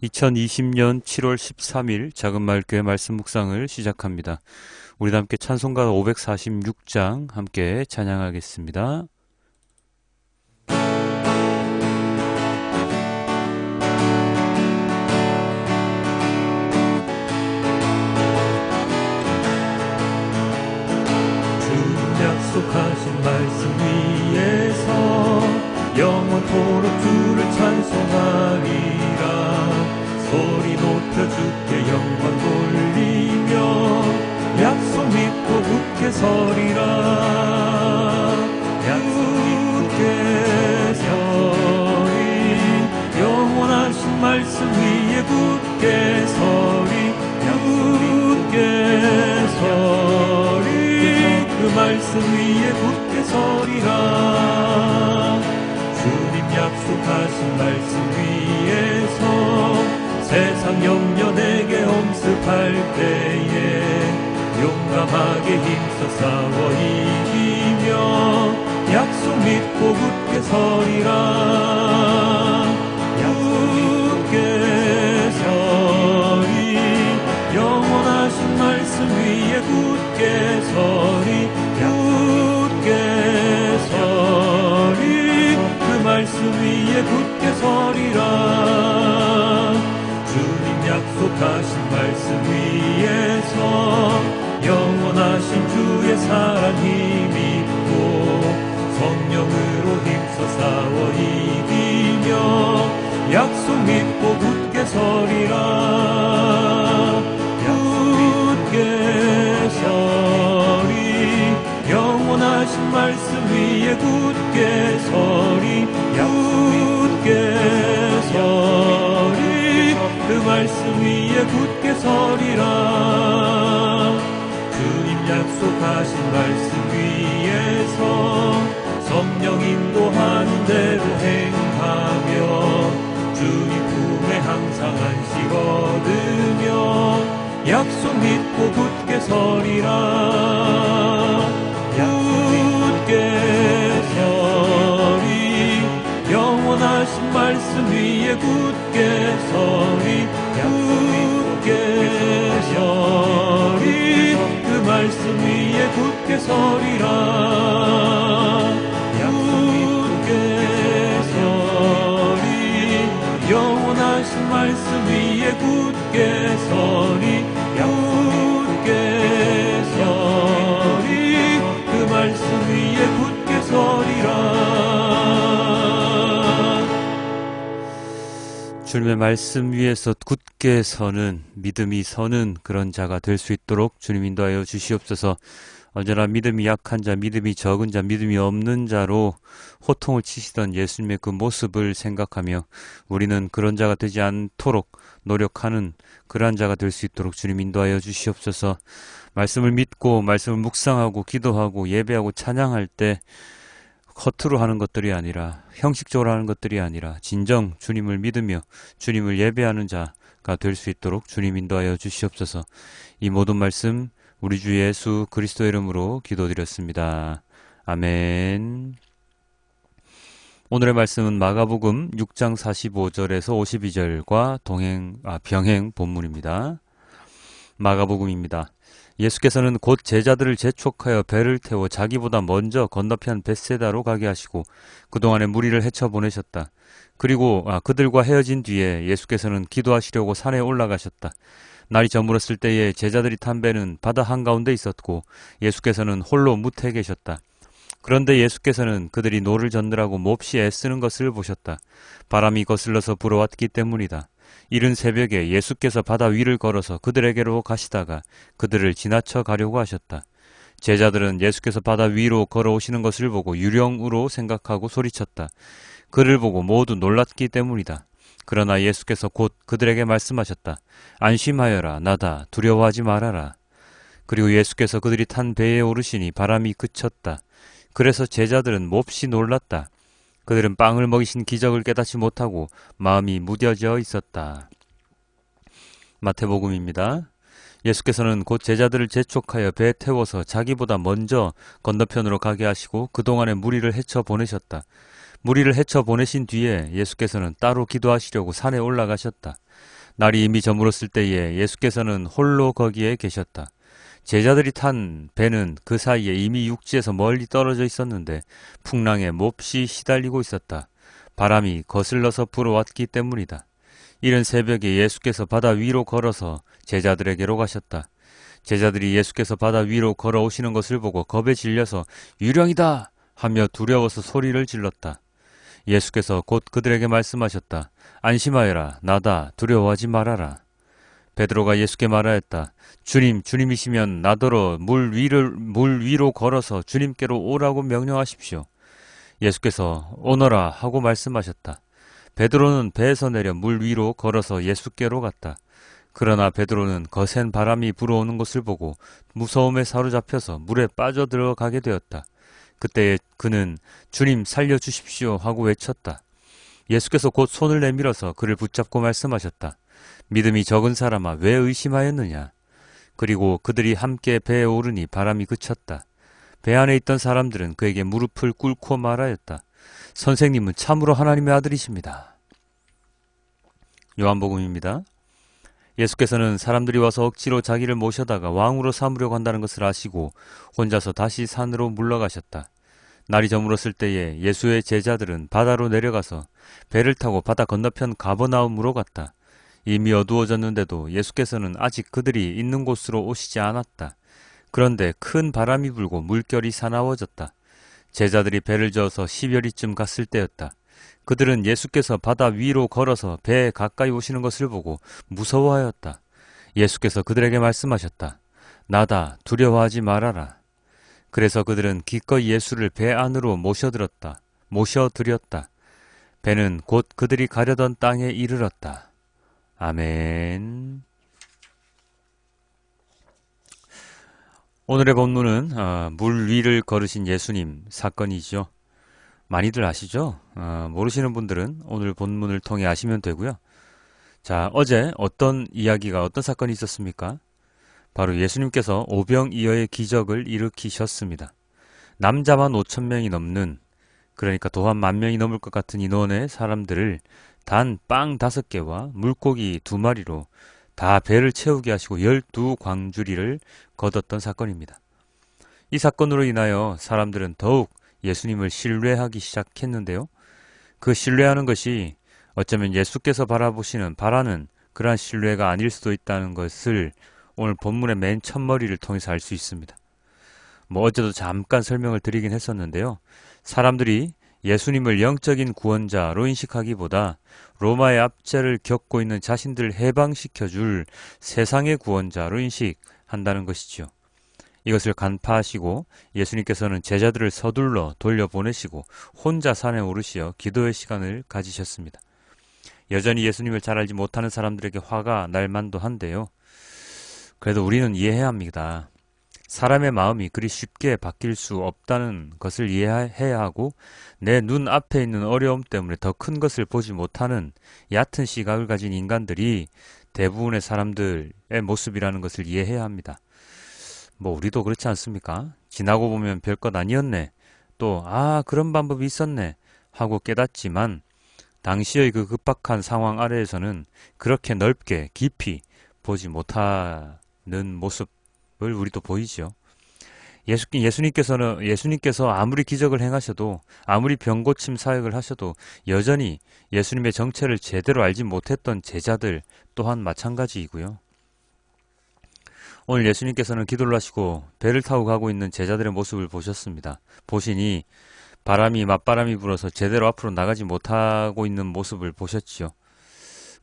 2020년 7월 13일 작은마을교회 말씀 묵상을 시작합니다. 우리도 함께 찬송가 546장 함께 찬양하겠습니다. 주님 약속하신 말씀 위에서 영원토록 주를 찬송하리라. 소리 높여 주께 영광 돌리며 약속 믿고 굳게 서리라. 약속 굳게 서리. 영원하신 말씀 위에 굳게 서리. 굳게 서리. 그 말씀 위에 굳게 서리라. 주님 약속하신 말씀 위에서 세상 염려 내게 엄습할 때에 용감하게 힘써 싸워 이기며 약속 믿고 굳게 서리라. 굳게 서리. 영원하신 말씀 위에 굳게 서리. 굳게 서리. 그 말씀 위에 굳게 서리라. 주님 약속하신 말씀 위에서 영원하신 주의 사랑 힘입고 성령으로 힘써 싸워 이기며 약속 믿고 굳게 서리라. 굳게 서리. 영원하신 말씀 위에 굳게 서리. 굳게 서리. 그 말씀 위에 굳게 서리라. 주님 약속하신 말씀 위에서 성령 인도하는 대로 행하며 주님 품에 항상 안식 얻으며 약속 믿고 굳게 서리라. 굳게 서리. 영원하신 말씀 위에 굳게 서리. 굳게 서리. 그 말씀 위에 굳게 서리라. 굳게 서리. 영원하신 말씀 위에 굳게 서리. 굳게 서리. 그 말씀 위에 굳게 서리라. 주님의 말씀 위에서 굳게 서는, 믿음이 서는 그런 자가 될 수 있도록 주님 인도하여 주시옵소서. 언제나 믿음이 약한 자, 믿음이 적은 자, 믿음이 없는 자로 호통을 치시던 예수님의 그 모습을 생각하며 우리는 그런 자가 되지 않도록 노력하는 그러한 자가 될 수 있도록 주님 인도하여 주시옵소서. 말씀을 믿고 말씀을 묵상하고 기도하고 예배하고 찬양할 때 겉으로 하는 것들이 아니라, 형식적으로 하는 것들이 아니라 진정 주님을 믿으며 주님을 예배하는 자가 될 수 있도록 주님 인도하여 주시옵소서. 이 모든 말씀 우리 주 예수 그리스도의 이름으로 기도드렸습니다. 아멘. 오늘의 말씀은 마가복음 6장 45절에서 52절과 병행 본문입니다. 마가복음입니다. 예수께서는 곧 제자들을 재촉하여 배를 태워 자기보다 먼저 건너편 벳세다로 가게 하시고 그동안에 무리를 헤쳐 보내셨다. 그리고 그들과 헤어진 뒤에 예수께서는 기도하시려고 산에 올라가셨다. 날이 저물었을 때에 제자들이 탄 배는 바다 한가운데 있었고 예수께서는 홀로 무태에 계셨다. 그런데 예수께서는 그들이 노를 젓느라고 몹시 애쓰는 것을 보셨다. 바람이 거슬러서 불어왔기 때문이다. 이른 새벽에 예수께서 바다 위를 걸어서 그들에게로 가시다가 그들을 지나쳐 가려고 하셨다. 제자들은 예수께서 바다 위로 걸어오시는 것을 보고 유령으로 생각하고 소리쳤다. 그를 보고 모두 놀랐기 때문이다. 그러나 예수께서 곧 그들에게 말씀하셨다. 안심하여라. 나다. 두려워하지 말아라. 그리고 예수께서 그들이 탄 배에 오르시니 바람이 그쳤다. 그래서 제자들은 몹시 놀랐다. 그들은 빵을 먹이신 기적을 깨닫지 못하고 마음이 무뎌져 있었다. 마태복음입니다. 예수께서는 곧 제자들을 재촉하여 배에 태워서 자기보다 먼저 건너편으로 가게 하시고 그동안의 무리를 헤쳐 보내셨다. 무리를 헤쳐 보내신 뒤에 예수께서는 따로 기도하시려고 산에 올라가셨다. 날이 이미 저물었을 때에 예수께서는 홀로 거기에 계셨다. 제자들이 탄 배는 그 사이에 이미 육지에서 멀리 떨어져 있었는데 풍랑에 몹시 시달리고 있었다. 바람이 거슬러서 불어왔기 때문이다. 이른 새벽에 예수께서 바다 위로 걸어서 제자들에게로 가셨다. 제자들이 예수께서 바다 위로 걸어오시는 것을 보고 겁에 질려서 유령이다 하며 두려워서 소리를 질렀다. 예수께서 곧 그들에게 말씀하셨다. 안심하여라. 나다. 두려워하지 말아라. 베드로가 예수께 말하였다. 주님, 주님이시면 나더러 물 위로 걸어서 주님께로 오라고 명령하십시오. 예수께서 오너라 하고 말씀하셨다. 베드로는 배에서 내려 물 위로 걸어서 예수께로 갔다. 그러나 베드로는 거센 바람이 불어오는 것을 보고 무서움에 사로잡혀서 물에 빠져 들어가게 되었다. 그때 그는 주님 살려주십시오 하고 외쳤다. 예수께서 곧 손을 내밀어서 그를 붙잡고 말씀하셨다. 믿음이 적은 사람아 왜 의심하였느냐. 그리고 그들이 함께 배에 오르니 바람이 그쳤다. 배 안에 있던 사람들은 그에게 무릎을 꿇고 말하였다. 선생님은 참으로 하나님의 아들이십니다. 요한복음입니다. 예수께서는 사람들이 와서 억지로 자기를 모셔다가 왕으로 삼으려고 한다는 것을 아시고 혼자서 다시 산으로 물러가셨다. 날이 저물었을 때에 예수의 제자들은 바다로 내려가서 배를 타고 바다 건너편 가버나움으로 갔다. 이미 어두워졌는데도 예수께서는 아직 그들이 있는 곳으로 오시지 않았다. 그런데 큰 바람이 불고 물결이 사나워졌다. 제자들이 배를 저어서 10여리쯤 갔을 때였다. 그들은 예수께서 바다 위로 걸어서 배에 가까이 오시는 것을 보고 무서워하였다. 예수께서 그들에게 말씀하셨다. 나다. 두려워하지 말아라. 그래서 그들은 기꺼이 예수를 배 안으로 모셔들였다. 배는 곧 그들이 가려던 땅에 이르렀다. 아멘. 오늘의 본문은 물 위를 걸으신 예수님 사건이죠. 많이들 아시죠? 모르시는 분들은 오늘 본문을 통해 아시면 되고요. 자, 어제 어떤 이야기가 어떤 사건이 있었습니까? 바로 예수님께서 오병이어의 기적을 일으키셨습니다. 남자만 5,000명이 넘는, 그러니까 또한 10,000명이 넘을 것 같은 인원의 사람들을 단 빵 5개와 물고기 2마리로 다 배를 채우게 하시고 12광주리를 거뒀던 사건입니다. 이 사건으로 인하여 사람들은 더욱 예수님을 신뢰하기 시작했는데요. 그 신뢰하는 것이 어쩌면 예수께서 바라는 그러한 신뢰가 아닐 수도 있다는 것을 오늘 본문의 맨 첫머리를 통해서 알 수 있습니다. 어제도 잠깐 설명을 드리긴 했었는데요. 사람들이 예수님을 영적인 구원자로 인식하기보다 로마의 압제를 겪고 있는 자신들을 해방시켜줄 세상의 구원자로 인식한다는 것이지요. 이것을 간파하시고 예수님께서는 제자들을 서둘러 돌려보내시고 혼자 산에 오르시어 기도의 시간을 가지셨습니다. 여전히 예수님을 잘 알지 못하는 사람들에게 화가 날 만도 한데요. 그래도 우리는 이해해야 합니다. 사람의 마음이 그리 쉽게 바뀔 수 없다는 것을 이해해야 하고 내 눈 앞에 있는 어려움 때문에 더 큰 것을 보지 못하는 얕은 시각을 가진 인간들이 대부분의 사람들의 모습이라는 것을 이해해야 합니다. 우리도 그렇지 않습니까? 지나고 보면 별것 아니었네. 또 그런 방법이 있었네 하고 깨닫지만 당시의 그 급박한 상황 아래에서는 그렇게 넓게 깊이 보지 못하는 모습을 우리도 보이죠. 예수님께서 아무리 기적을 행하셔도 아무리 병고침 사역을 하셔도 여전히 예수님의 정체를 제대로 알지 못했던 제자들 또한 마찬가지이고요. 오늘 예수님께서는 기도를 하시고 배를 타고 가고 있는 제자들의 모습을 보셨습니다. 보시니 맞바람이 불어서 제대로 앞으로 나가지 못하고 있는 모습을 보셨지요.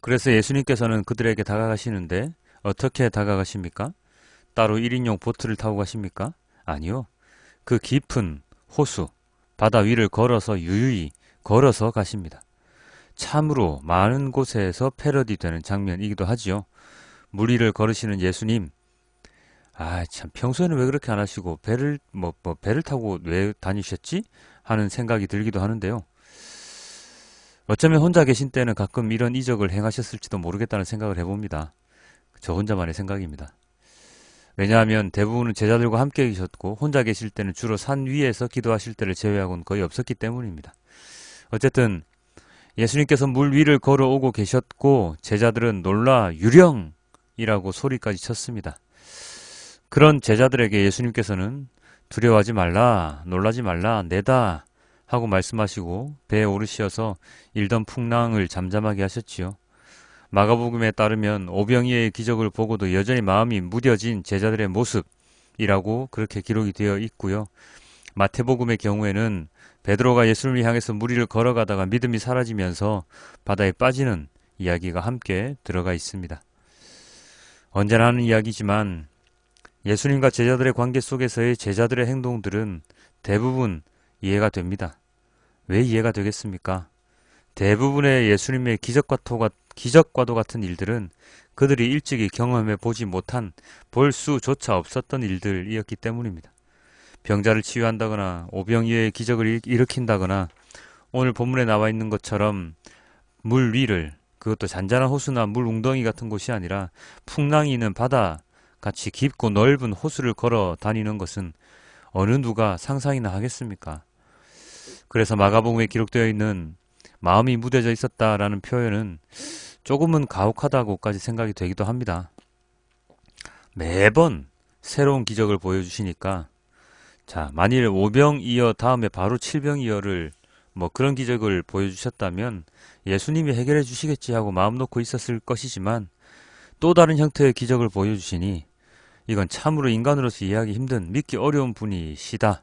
그래서 예수님께서는 그들에게 다가가시는데 어떻게 다가가십니까? 따로 1인용 보트를 타고 가십니까? 아니요. 그 깊은 호수, 바다 위를 걸어서 유유히 걸어서 가십니다. 참으로 많은 곳에서 패러디되는 장면이기도 하지요. 물 위를 걸으시는 예수님, 참 평소에는 왜 그렇게 안 하시고 배를 타고 왜 다니셨지? 하는 생각이 들기도 하는데요. 어쩌면 혼자 계신 때는 가끔 이런 이적을 행하셨을지도 모르겠다는 생각을 해봅니다. 저 혼자만의 생각입니다. 왜냐하면 대부분은 제자들과 함께 계셨고 혼자 계실 때는 주로 산 위에서 기도하실 때를 제외하고는 거의 없었기 때문입니다. 어쨌든 예수님께서 물 위를 걸어오고 계셨고 제자들은 놀라 유령이라고 소리까지 쳤습니다. 그런 제자들에게 예수님께서는 두려워하지 말라, 놀라지 말라, 내다 하고 말씀하시고 배에 오르시어서 일던 풍랑을 잠잠하게 하셨지요. 마가복음에 따르면 오병이어의 기적을 보고도 여전히 마음이 무뎌진 제자들의 모습이라고 그렇게 기록이 되어 있고요. 마태복음의 경우에는 베드로가 예수님을 향해서 물 위를 걸어가다가 믿음이 사라지면서 바다에 빠지는 이야기가 함께 들어가 있습니다. 언제나 하는 이야기지만 예수님과 제자들의 관계 속에서의 제자들의 행동들은 대부분 이해가 됩니다. 왜 이해가 되겠습니까? 대부분의 예수님의 기적과도 같은 일들은 그들이 일찍이 경험해 보지 못한, 볼 수조차 없었던 일들이었기 때문입니다. 병자를 치유한다거나 오병이어의 기적을 일으킨다거나 오늘 본문에 나와 있는 것처럼 물 위를, 그것도 잔잔한 호수나 물 웅덩이 같은 곳이 아니라 풍랑이 있는 바다 같이 깊고 넓은 호수를 걸어 다니는 것은 어느 누가 상상이나 하겠습니까? 그래서 마가복음에 기록되어 있는 마음이 무뎌져 있었다라는 표현은 조금은 가혹하다고까지 생각이 되기도 합니다. 매번 새로운 기적을 보여주시니까, 자, 만일 오병이어 다음에 바로 칠병이어를 그런 기적을 보여주셨다면 예수님이 해결해 주시겠지 하고 마음 놓고 있었을 것이지만 또 다른 형태의 기적을 보여주시니 이건 참으로 인간으로서 이해하기 힘든, 믿기 어려운 분이시다.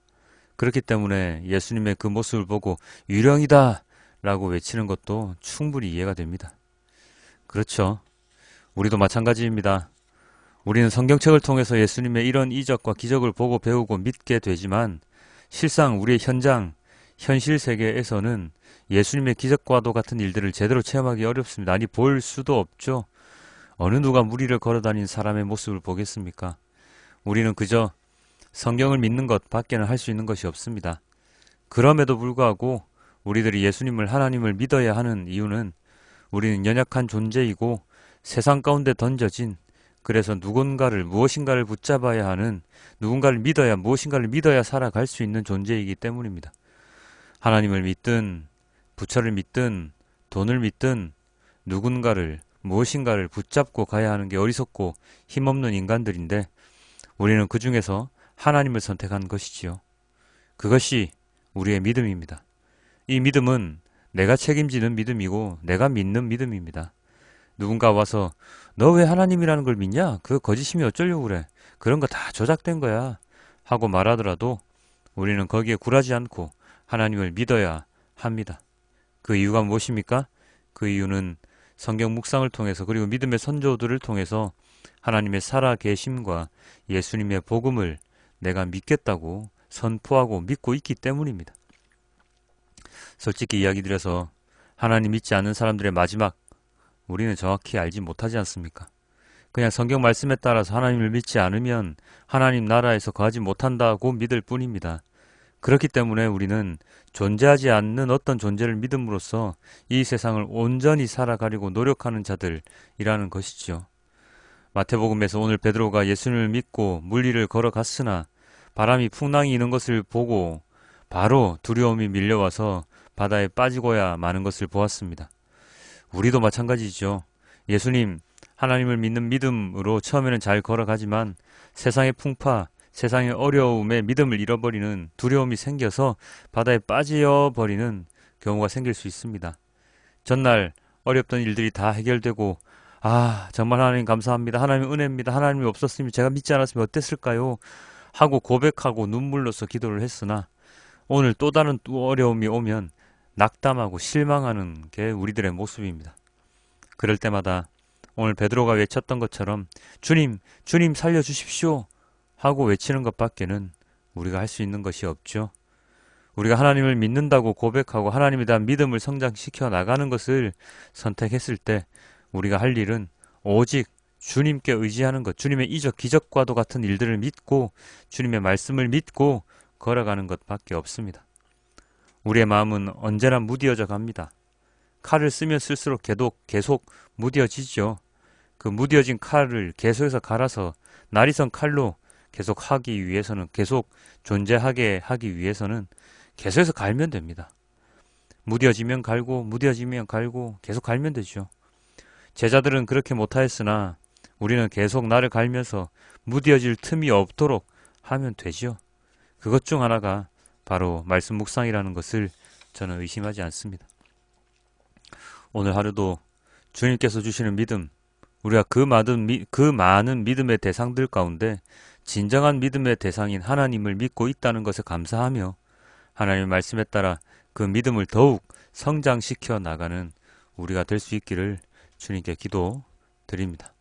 그렇기 때문에 예수님의 그 모습을 보고 유령이다 라고 외치는 것도 충분히 이해가 됩니다. 그렇죠. 우리도 마찬가지입니다. 우리는 성경책을 통해서 예수님의 이런 이적과 기적을 보고 배우고 믿게 되지만 실상 우리의 현실 세계에서는 예수님의 기적과도 같은 일들을 제대로 체험하기 어렵습니다. 아니, 볼 수도 없죠. 어느 누가 물 위를 걸어다니는 사람의 모습을 보겠습니까? 우리는 그저 성경을 믿는 것 밖에는 할 수 있는 것이 없습니다. 그럼에도 불구하고 우리들이 예수님을, 하나님을 믿어야 하는 이유는 우리는 연약한 존재이고 세상 가운데 던져진, 그래서 무엇인가를 붙잡아야 하는, 누군가를 믿어야, 무엇인가를 믿어야 살아갈 수 있는 존재이기 때문입니다. 하나님을 믿든 부처를 믿든 돈을 믿든 누군가를, 무엇인가를 붙잡고 가야 하는 게 어리석고 힘없는 인간들인데 우리는 그 중에서 하나님을 선택한 것이지요. 그것이 우리의 믿음입니다. 이 믿음은 내가 책임지는 믿음이고 내가 믿는 믿음입니다. 누군가 와서 너 왜 하나님이라는 걸 믿냐? 그거 거짓이면 어쩌려고 그래? 그런 거 다 조작된 거야 하고 말하더라도 우리는 거기에 굴하지 않고 하나님을 믿어야 합니다. 그 이유가 무엇입니까? 그 이유는 성경 묵상을 통해서, 그리고 믿음의 선조들을 통해서 하나님의 살아계심과 예수님의 복음을 내가 믿겠다고 선포하고 믿고 있기 때문입니다. 솔직히 이야기 드려서 하나님 믿지 않는 사람들의 마지막, 우리는 정확히 알지 못하지 않습니까? 그냥 성경 말씀에 따라서 하나님을 믿지 않으면 하나님 나라에서 거하지 못한다고 믿을 뿐입니다. 그렇기 때문에 우리는 존재하지 않는 어떤 존재를 믿음으로써 이 세상을 온전히 살아가려고 노력하는 자들이라는 것이지요. 마태복음에서 오늘 베드로가 예수님을 믿고 물 위를 걸어갔으나 바람이 풍랑이 이는 것을 보고 바로 두려움이 밀려와서 바다에 빠지고야 마는 것을 보았습니다. 우리도 마찬가지죠. 예수님, 하나님을 믿는 믿음으로 처음에는 잘 걸어가지만 세상의 풍파, 세상의 어려움에 믿음을 잃어버리는 두려움이 생겨서 바다에 빠져버리는 경우가 생길 수 있습니다. 전날 어렵던 일들이 다 해결되고 정말 하나님 감사합니다. 하나님 은혜입니다. 하나님이 없었으면, 제가 믿지 않았으면 어땠을까요? 하고 고백하고 눈물로써 기도를 했으나 오늘 또 다른 어려움이 오면 낙담하고 실망하는 게 우리들의 모습입니다. 그럴 때마다 오늘 베드로가 외쳤던 것처럼 주님, 주님 살려주십시오 하고 외치는 것밖에는 우리가 할 수 있는 것이 없죠. 우리가 하나님을 믿는다고 고백하고 하나님에 대한 믿음을 성장시켜 나가는 것을 선택했을 때 우리가 할 일은 오직 주님께 의지하는 것, 주님의 이적 기적과도 같은 일들을 믿고 주님의 말씀을 믿고 걸어가는 것밖에 없습니다. 우리의 마음은 언제나 무뎌져 갑니다. 칼을 쓰면 쓸수록 계속 무뎌지죠. 그 무뎌진 칼을 계속해서 갈아서 날이선 칼로 계속 하기 위해서는, 계속 존재하게 하기 위해서는 계속해서 갈면 됩니다. 무뎌지면 갈고 무뎌지면 갈고 계속 갈면 되죠. 제자들은 그렇게 못하였으나 우리는 계속 나를 갈면서 무뎌질 틈이 없도록 하면 되죠. 그것 중 하나가 바로 말씀 묵상이라는 것을 저는 의심하지 않습니다. 오늘 하루도 주님께서 주시는 믿음, 우리가 그 많은 믿음의 대상들 가운데 진정한 믿음의 대상인 하나님을 믿고 있다는 것에 감사하며 하나님의 말씀에 따라 그 믿음을 더욱 성장시켜 나가는 우리가 될 수 있기를 주님께 기도드립니다.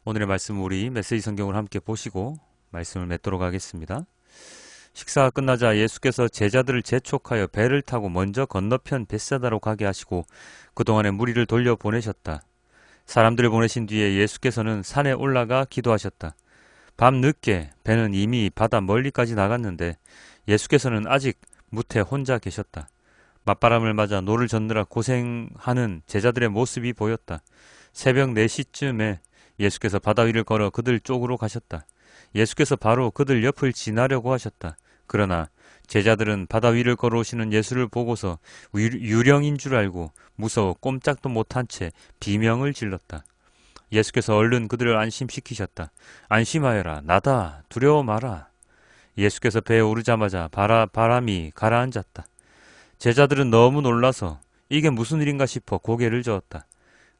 오늘의 말씀 우리 메시지 성경을 함께 보시고 말씀을 맺도록 하겠습니다. 식사가 끝나자 예수께서 제자들을 재촉하여 배를 타고 먼저 건너편 벳사다로 가게 하시고 그동안의 무리를 돌려보내셨다. 사람들을 보내신 뒤에 예수께서는 산에 올라가 기도하셨다. 밤 늦게 배는 이미 바다 멀리까지 나갔는데 예수께서는 아직 무태 혼자 계셨다. 맞바람을 맞아 노를 젓느라 고생하는 제자들의 모습이 보였다. 새벽 4시쯤에 예수께서 바다 위를 걸어 그들 쪽으로 가셨다. 예수께서 바로 그들 옆을 지나려고 하셨다. 그러나 제자들은 바다 위를 걸어오시는 예수를 보고서 유령인 줄 알고 무서워 꼼짝도 못한 채 비명을 질렀다. 예수께서 얼른 그들을 안심시키셨다. 안심하여라. 나다. 두려워 마라. 예수께서 배에 오르자마자 바람이 가라앉았다. 제자들은 너무 놀라서 이게 무슨 일인가 싶어 고개를 저었다.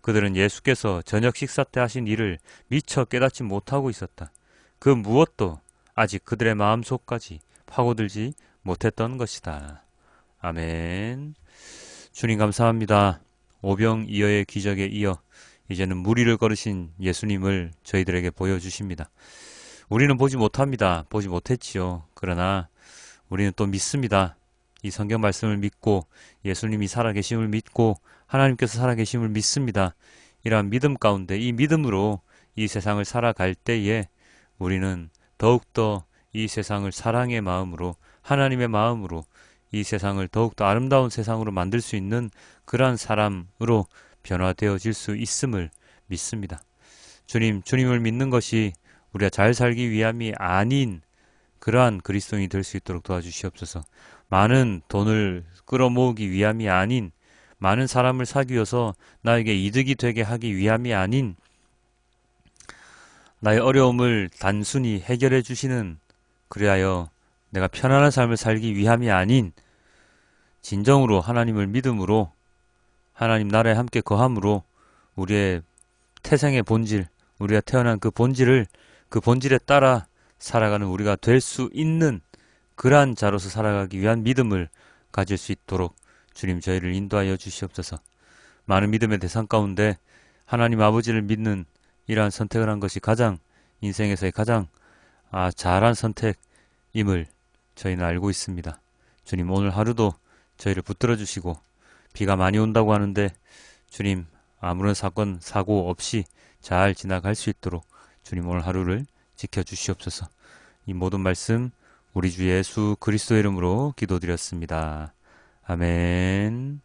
그들은 예수께서 저녁 식사 때 하신 일을 미처 깨닫지 못하고 있었다. 그 무엇도 아직 그들의 마음속까지 파고들지 못했던 것이다. 아멘. 주님 감사합니다. 오병이어의 기적에 이어 이제는 무리를 걸으신 예수님을 저희들에게 보여주십니다. 우리는 보지 못합니다. 보지 못했지요. 그러나 우리는 또 믿습니다. 이 성경 말씀을 믿고 예수님이 살아계심을 믿고 하나님께서 살아계심을 믿습니다. 이러한 믿음 가운데 이 믿음으로 이 세상을 살아갈 때에 우리는 더욱더 이 세상을 사랑의 마음으로 하나님의 마음으로 이 세상을 더욱더 아름다운 세상으로 만들 수 있는 그러한 사람으로 변화되어질 수 있음을 믿습니다. 주님을 믿는 것이 우리가 잘 살기 위함이 아닌 그러한 그리스도인이 될 수 있도록 도와주시옵소서. 많은 돈을 끌어모으기 위함이 아닌 많은 사람을 사귀어서 나에게 이득이 되게 하기 위함이 아닌 나의 어려움을 단순히 해결해 주시는 그리하여 내가 편안한 삶을 살기 위함이 아닌 진정으로 하나님을 믿음으로 하나님 나라에 함께 거함으로 우리의 태생의 본질, 우리가 태어난 그 본질에 따라 살아가는 우리가 될 수 있는 그러한 자로서 살아가기 위한 믿음을 가질 수 있도록 주님 저희를 인도하여 주시옵소서. 많은 믿음의 대상 가운데 하나님 아버지를 믿는 이러한 선택을 한 것이 인생에서의 가장 잘한 선택임을 저희는 알고 있습니다. 주님 오늘 하루도 저희를 붙들어 주시고 비가 많이 온다고 하는데 주님 아무런 사고 없이 잘 지나갈 수 있도록 주님 오늘 하루를 지켜주시옵소서. 이 모든 말씀 우리 주 예수 그리스도의 이름으로 기도드렸습니다. 아멘.